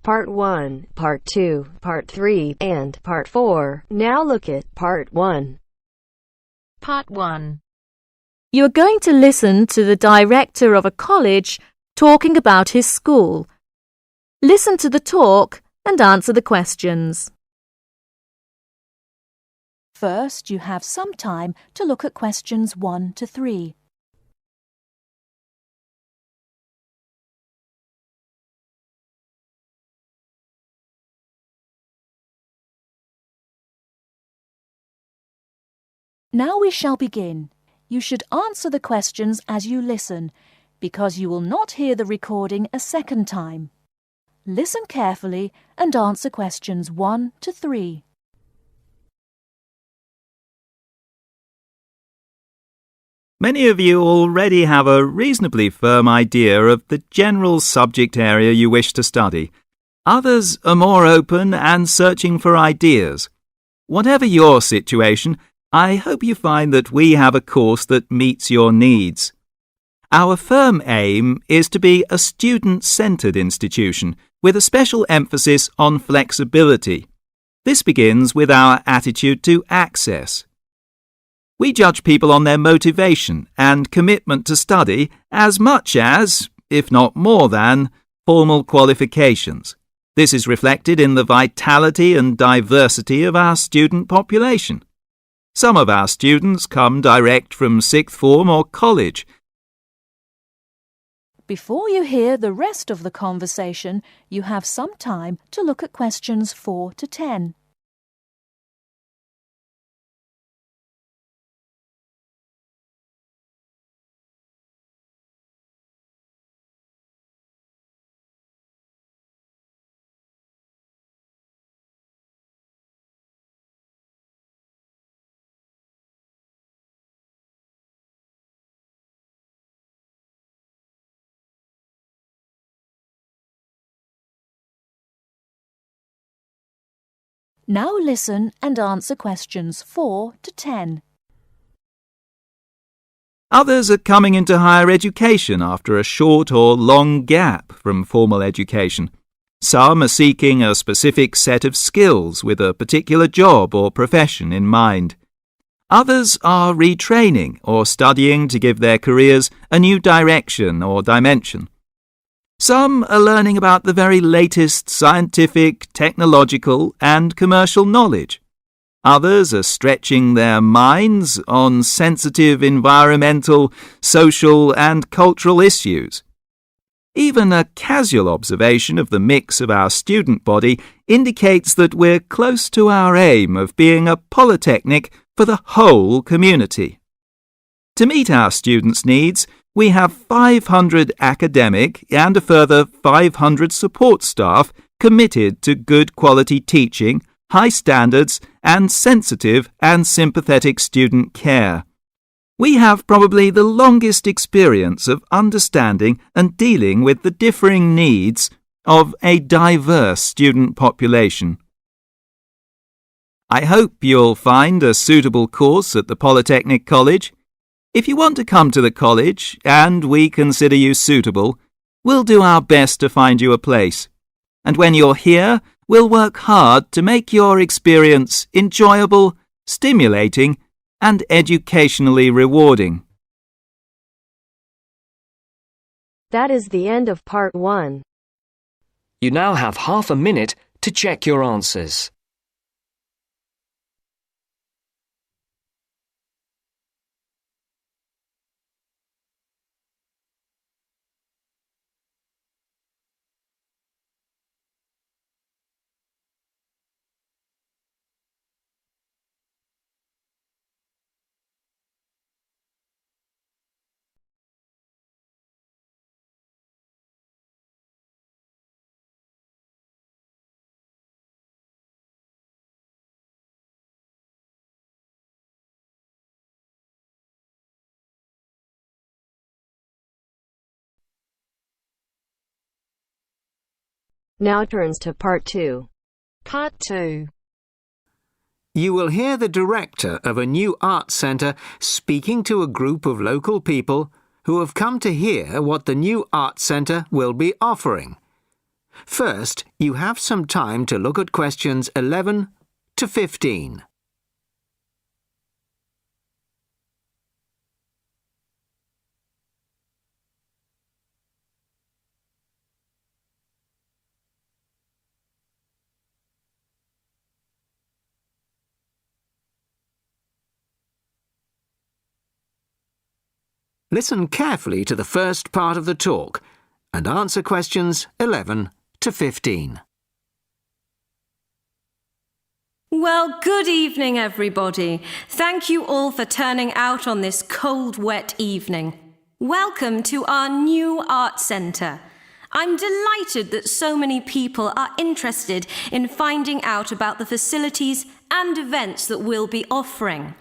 Part 1, Part 2, Part 3, and Part 4. Now look at Part 1. Part 1. You are going to listen to the director of a college talking about his school. Listen to the talk and answer the questions. First, you have some time to look at questions 1 to 3. Now we shall begin. You should answer the questions as you listen, because you will not hear the recording a second time. Listen carefully and answer questions 1 to 3. Many of you already have a reasonably firm idea of the general subject area you wish to study. Others are more open and searching for ideas. Whatever your situation, I hope you find that we have a course that meets your needs. Our firm aim is to be a student-centred institution with a special emphasis on flexibility. This begins with our attitude to access. We judge people on their motivation and commitment to study as much as, if not more than, formal qualifications. This is reflected in the vitality and diversity of our student population. Some of our students come direct from sixth form or college. Before you hear the rest of the conversation, you have some time to look at questions 4 to 10. Now listen and answer questions 4 to 10. Others are coming into higher education after a short or long gap from formal education. Some are seeking a specific set of skills with a particular job or profession in mind. Others are retraining or studying to give their careers a new direction or dimension. Some are learning about the very latest scientific, technological and commercial knowledge. Others are stretching their minds on sensitive environmental, social and cultural issues. Even a casual observation of the mix of our student body indicates that we're close to our aim of being a polytechnic for the whole community. To meet our students' needs, we have 500 academic and a further 500 support staff committed to good quality teaching, high standards, and sensitive and sympathetic student care. We have probably the longest experience of understanding and dealing with the differing needs of a diverse student population. I hope you'll find a suitable course at the Polytechnic College. If you want to come to the college and we consider you suitable, we'll do our best to find you a place. And when you're here, we'll work hard to make your experience enjoyable, stimulating, and educationally rewarding. That is the end of Part 1. You now have half a minute to check your answers. Now turns to Part 2. Part 2. You will hear the director of a new art centre speaking to a group of local people who have come to hear what the new art centre will be offering. First, you have some time to look at questions 11 to 15. Listen carefully to the first part of the talk and answer questions 11 to 15. Well, good evening, everybody. Thank you all for turning out on this cold, wet evening. Welcome to our new art centre. I'm delighted that so many people are interested in finding out about the facilities and events that we'll be offering.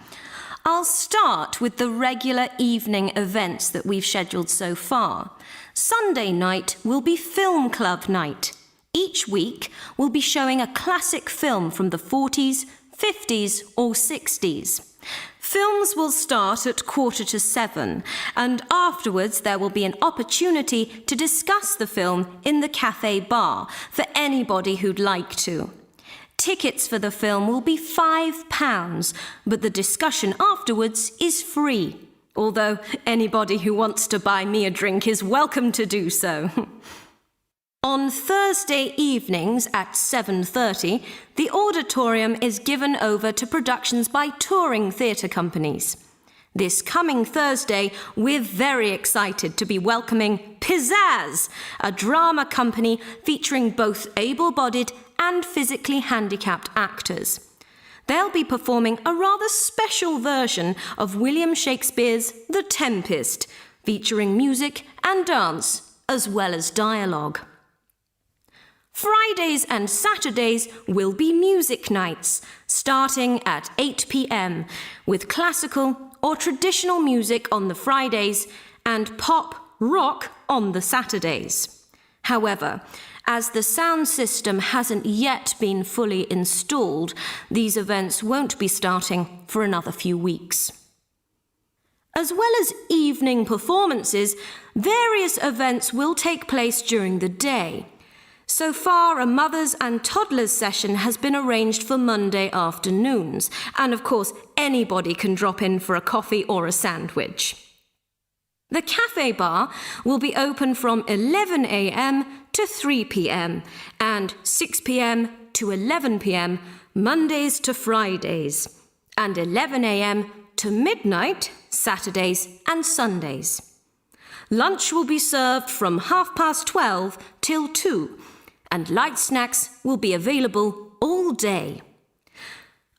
I'll start with the regular evening events that we've scheduled so far. Sunday night will be film club night. Each week, we'll be showing a classic film from the 40s, 50s or 60s. Films will start at 6:45, and afterwards there will be an opportunity to discuss the film in the cafe bar for anybody who'd like to. Tickets for the film will be £5, but the discussion afterwards is free, although anybody who wants to buy me a drink is welcome to do so. On Thursday evenings at 7:30, the auditorium is given over to productions by touring theatre companies. This coming Thursday, we're very excited to be welcoming Pizzazz, a drama company featuring both able-bodied and physically handicapped actors. They'll be performing a rather special version of William Shakespeare's The Tempest, featuring music and dance, as well as dialogue. Fridays and Saturdays will be music nights, starting at 8 p.m, with classical or traditional music on the Fridays and pop rock on the Saturdays. However, as the sound system hasn't yet been fully installed, these events won't be starting for another few weeks. As well as evening performances, various events will take place during the day. So far, a mothers and toddlers session has been arranged for Monday afternoons, and of course, anybody can drop in for a coffee or a sandwich. The cafe bar will be open from 11 a.m. to 3 p.m. and 6 p.m. to 11 p.m. Mondays to Fridays, and 11 a.m. to midnight Saturdays and Sundays. Lunch will be served from 12:30 till 2, and light snacks will be available all day.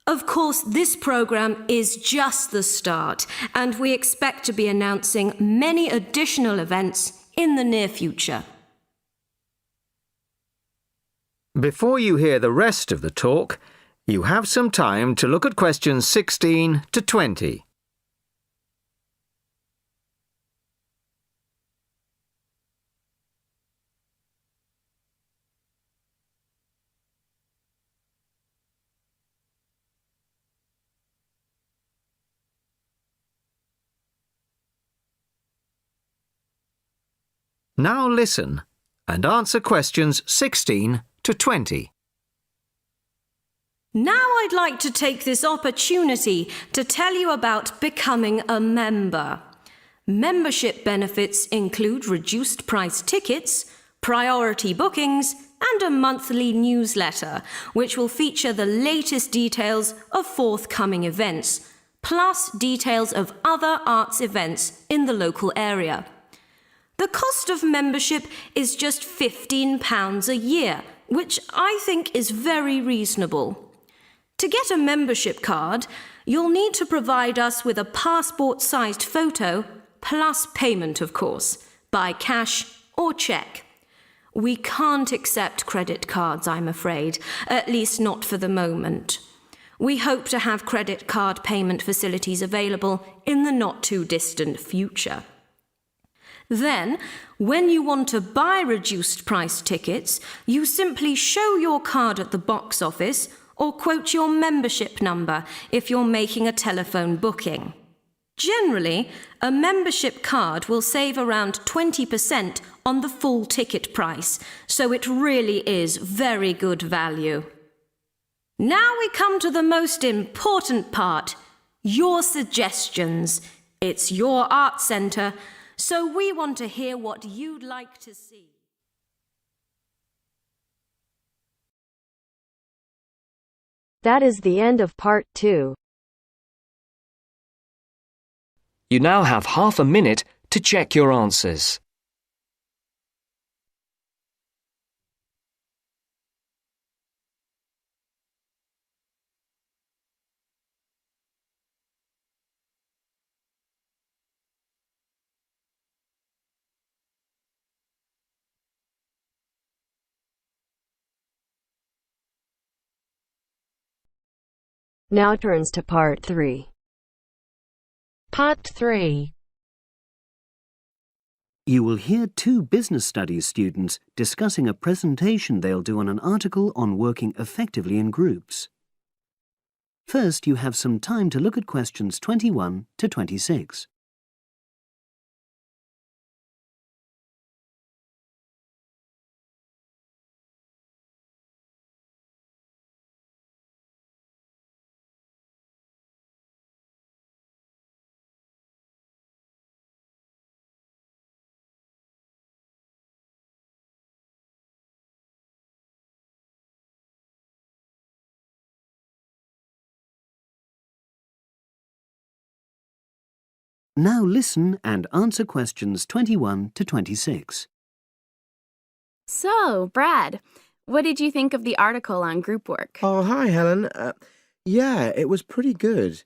Of course, this programme is just the start, and we expect to be announcing many additional events in the near future. Before you hear the rest of the talk, you have some time to look at questions 16 to 20. Now listen and answer questions 16 to 20. Now I'd like to take this opportunity to tell you about becoming a member. Membership benefits include reduced price tickets, priority bookings, and a monthly newsletter, which will feature the latest details of forthcoming events, plus details of other arts events in the local area. The cost of membership is just £15 a year, which I think is very reasonable. To get a membership card, you'll need to provide us with a passport-sized photo, plus payment, of course, by cash or cheque. We can't accept credit cards, I'm afraid, at least not for the moment. We hope to have credit card payment facilities available in the not-too-distant future. Then, when you want to buy reduced price tickets, you simply show your card at the box office or quote your membership number if you're making a telephone booking. Generally, a membership card will save around 20% on the full ticket price, so it really is very good value. Now we come to the most important part, your suggestions. It's your art centre, so we want to hear what you'd like to see. That is the end of part 2. You now have half a minute to check your answers. Now turns to part 3. Part 3. You will hear 2 business studies students discussing a presentation they'll do on an article on working effectively in groups. First, you have some time to look at questions 21 to 26. Now listen and answer questions 21 to 26. So, Brad, what did you think of the article on group work? Oh, hi, Helen. Yeah, it was pretty good,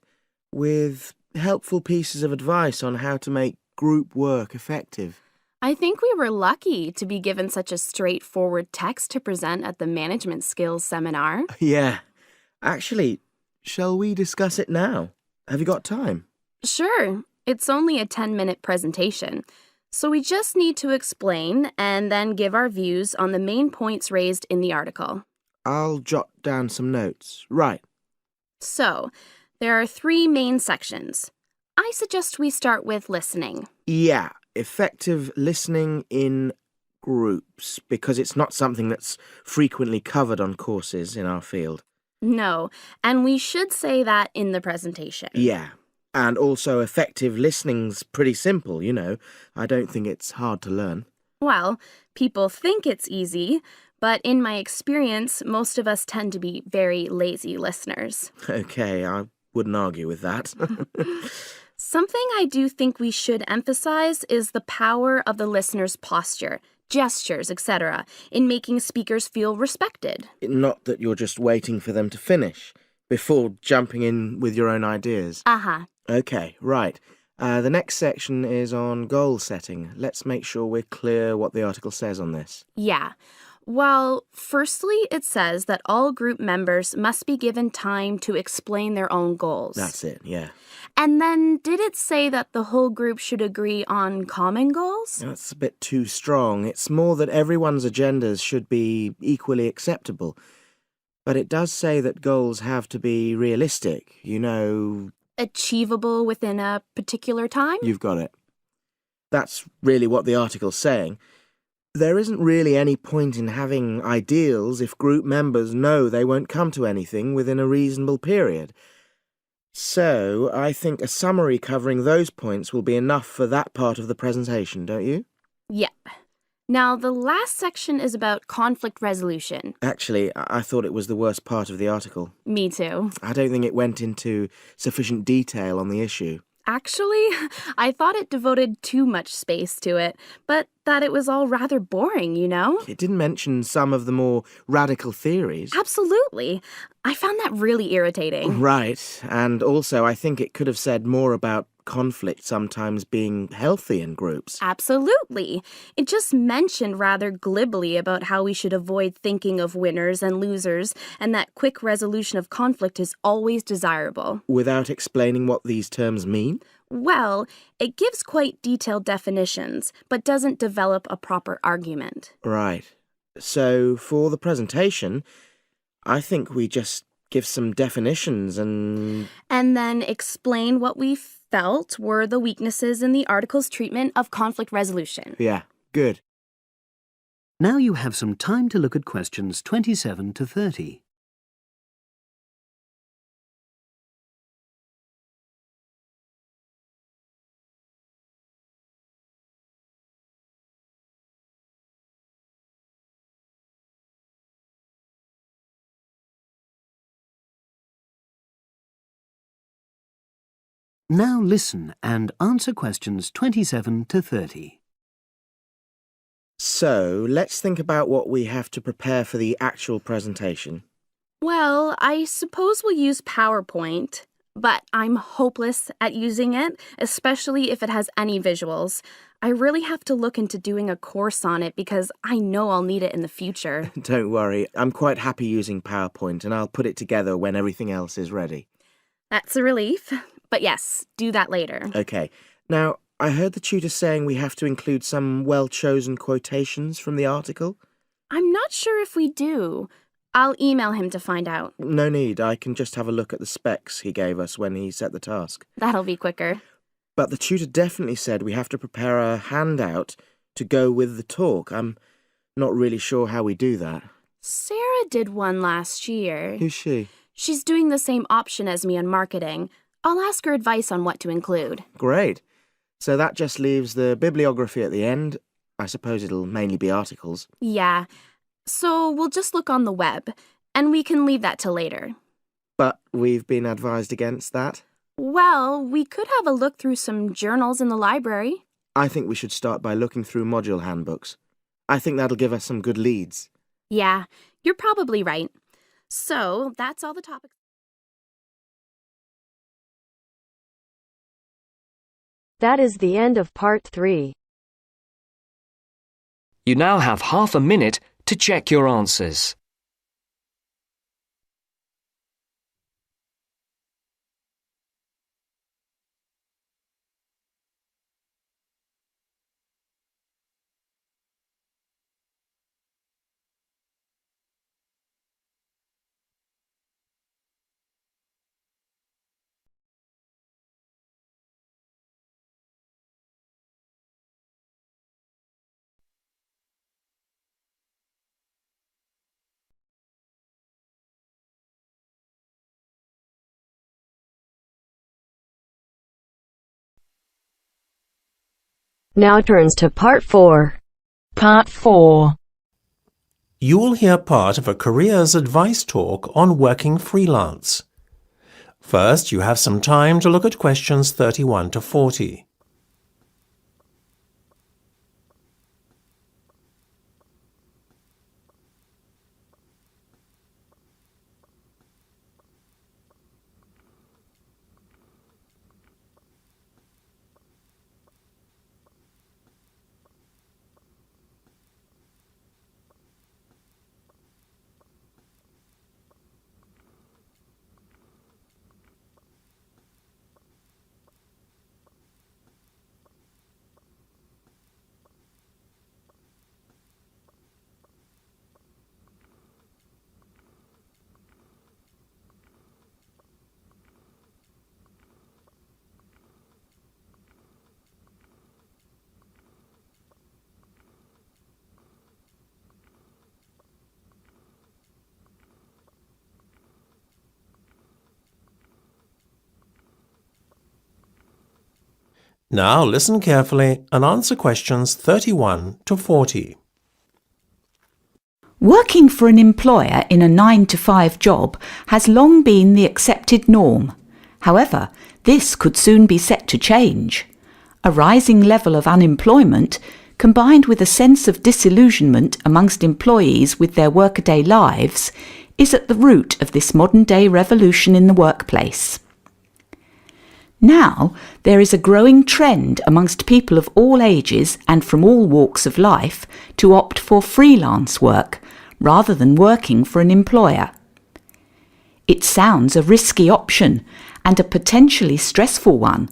with helpful pieces of advice on how to make group work effective. I think we were lucky to be given such a straightforward text to present at the management skills seminar. Yeah. Actually, shall we discuss it now? Have you got time? Sure, it's only a 10-minute presentation, so we just need to explain and then give our views on the main points raised in the article. I'll jot down some notes. Right. So, there are 3 main sections. I suggest we start with listening. Yeah, effective listening in groups, because it's not something that's frequently covered on courses in our field. No, and we should say that in the presentation. Yeah, and also effective listening's pretty simple, you know. I don't think it's hard to learn. Well, people think it's easy, but in my experience, most of us tend to be very lazy listeners. Okay, I wouldn't argue with that. Something I do think we should emphasize is the power of the listener's posture, gestures, etc., in making speakers feel respected. Not that you're just waiting for them to finish before jumping in with your own ideas. Uh-huh. Okay, right. The next section is on goal setting. Let's make sure we're clear what the article says on this. Yeah. Well, firstly, it says that all group members must be given time to explain their own goals. That's it, yeah. And then did it say that the whole group should agree on common goals? That's a bit too strong. It's more that everyone's agendas should be equally acceptable. But it does say that goals have to be realistic, you know. Achievable within a particular time? You've got it. That's really what the article's saying. There isn't really any point in having ideals if group members know they won't come to anything within a reasonable period. So, I think a summary covering those points will be enough for that part of the presentation, don't you? Yeah. Now, the last section is about conflict resolution. Actually, I thought it was the worst part of the article. Me too. I don't think it went into sufficient detail on the issue. Actually, I thought it devoted too much space to it, but that it was all rather boring, you know? It didn't mention some of the more radical theories. Absolutely. I found that really irritating. Right, and also I think it could have said more about conflict sometimes being healthy in groups. Absolutely. It just mentioned rather glibly about how we should avoid thinking of winners and losers, and that quick resolution of conflict is always desirable. Without explaining what these terms mean? Well, it gives quite detailed definitions, but doesn't develop a proper argument. Right. So, for the presentation, I think we just give some definitions and... And then explain what we felt were the weaknesses in the article's treatment of conflict resolution. Yeah, good. Now you have some time to look at questions 27 to 30. Now listen and answer questions 27 to 30. So, let's think about what we have to prepare for the actual presentation. Well, I suppose we'll use PowerPoint, but I'm hopeless at using it, especially if it has any visuals. I really have to look into doing a course on it because I know I'll need it in the future. Don't worry, I'm quite happy using PowerPoint and I'll put it together when everything else is ready. That's a relief. But yes, do that later. Okay. Now, I heard the tutor saying we have to include some well-chosen quotations from the article. I'm not sure if we do. I'll email him to find out. No need, I can just have a look at the specs he gave us when he set the task. That'll be quicker. But the tutor definitely said we have to prepare a handout to go with the talk. I'm not really sure how we do that. Sarah did one last year. Who's she? She's doing the same option as me on marketing. I'll ask her advice on what to include. Great. So that just leaves the bibliography at the end. I suppose it'll mainly be articles. Yeah. So we'll just look on the web, and we can leave that till later. But we've been advised against that. Well, we could have a look through some journals in the library. I think we should start by looking through module handbooks. I think that'll give us some good leads. Yeah, you're probably right. So that's all the topics. That is the end of part 3. You now have half a minute to check your answers. Now turns to part 4. Part 4. You will hear part of a careers advice talk on working freelance. First, you have some time to look at questions 31 to 40. Now listen carefully and answer questions 31 to 40. Working for an employer in a 9-to-5 job has long been the accepted norm. However, this could soon be set to change. A rising level of unemployment, combined with a sense of disillusionment amongst employees with their workaday lives, is at the root of this modern-day revolution in the workplace. Now, there is a growing trend amongst people of all ages and from all walks of life to opt for freelance work rather than working for an employer. It sounds a risky option and a potentially stressful one,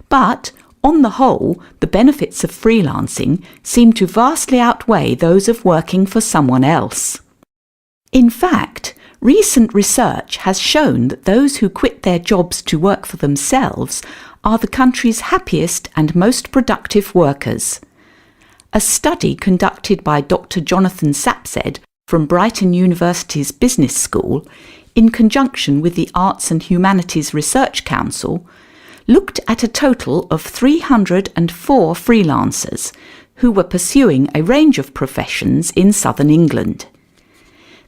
but on the whole, the benefits of freelancing seem to vastly outweigh those of working for someone else. In fact, recent research has shown that those who quit their jobs to work for themselves are the country's happiest and most productive workers. A study conducted by Dr. Jonathan Sapsed from Brighton University's Business School, in conjunction with the Arts and Humanities Research Council, looked at a total of 304 freelancers who were pursuing a range of professions in southern England.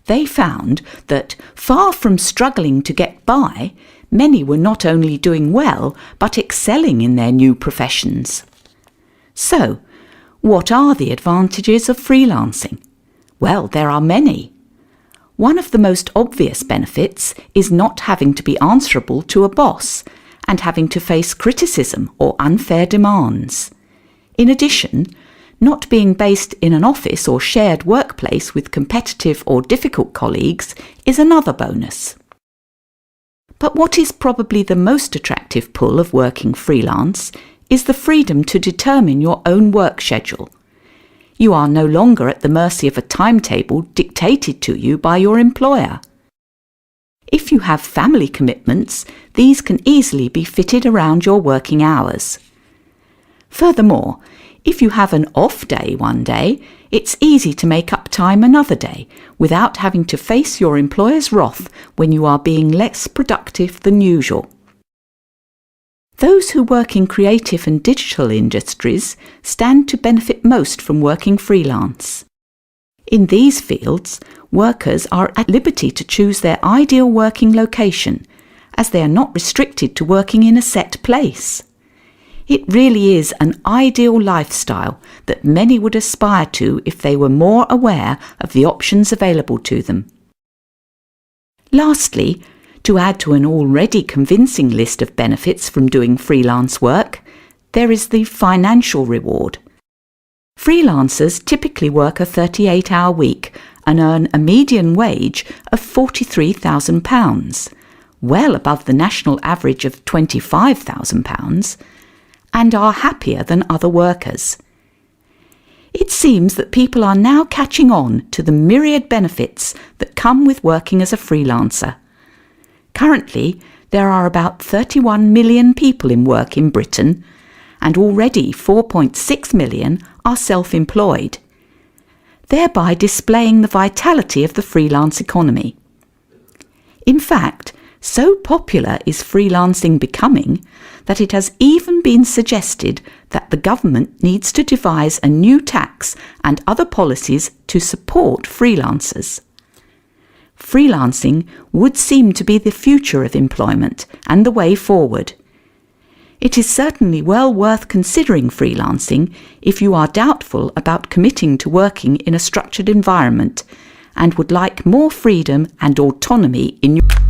They found that, far from struggling to get by, many were not only doing well but excelling in their new professions. So, what are the advantages of freelancing? Well, there are many. One of the most obvious benefits is not having to be answerable to a boss and having to face criticism or unfair demands. In addition, not being based in an office or shared workplace with competitive or difficult colleagues is another bonus. But what is probably the most attractive pull of working freelance is the freedom to determine your own work schedule. You are no longer at the mercy of a timetable dictated to you by your employer. If you have family commitments, these can easily be fitted around your working hours. Furthermore, if you have an off day one day, it's easy to make up time another day without having to face your employer's wrath when you are being less productive than usual. Those who work in creative and digital industries stand to benefit most from working freelance. In these fields, workers are at liberty to choose their ideal working location, as they are not restricted to working in a set place. It really is an ideal lifestyle that many would aspire to if they were more aware of the options available to them. Lastly, to add to an already convincing list of benefits from doing freelance work, there is the financial reward. Freelancers typically work a 38-hour week and earn a median wage of £43,000, well above the national average of £25,000, and are happier than other workers. It seems that people are now catching on to the myriad benefits that come with working as a freelancer. Currently, there are about 31 million people in work in Britain, and already 4.6 million are self-employed, thereby displaying the vitality of the freelance economy. In fact, so popular is freelancing becoming that it has even been suggested that the government needs to devise a new tax and other policies to support freelancers. Freelancing would seem to be the future of employment and the way forward. It is certainly well worth considering freelancing if you are doubtful about committing to working in a structured environment and would like more freedom and autonomy in your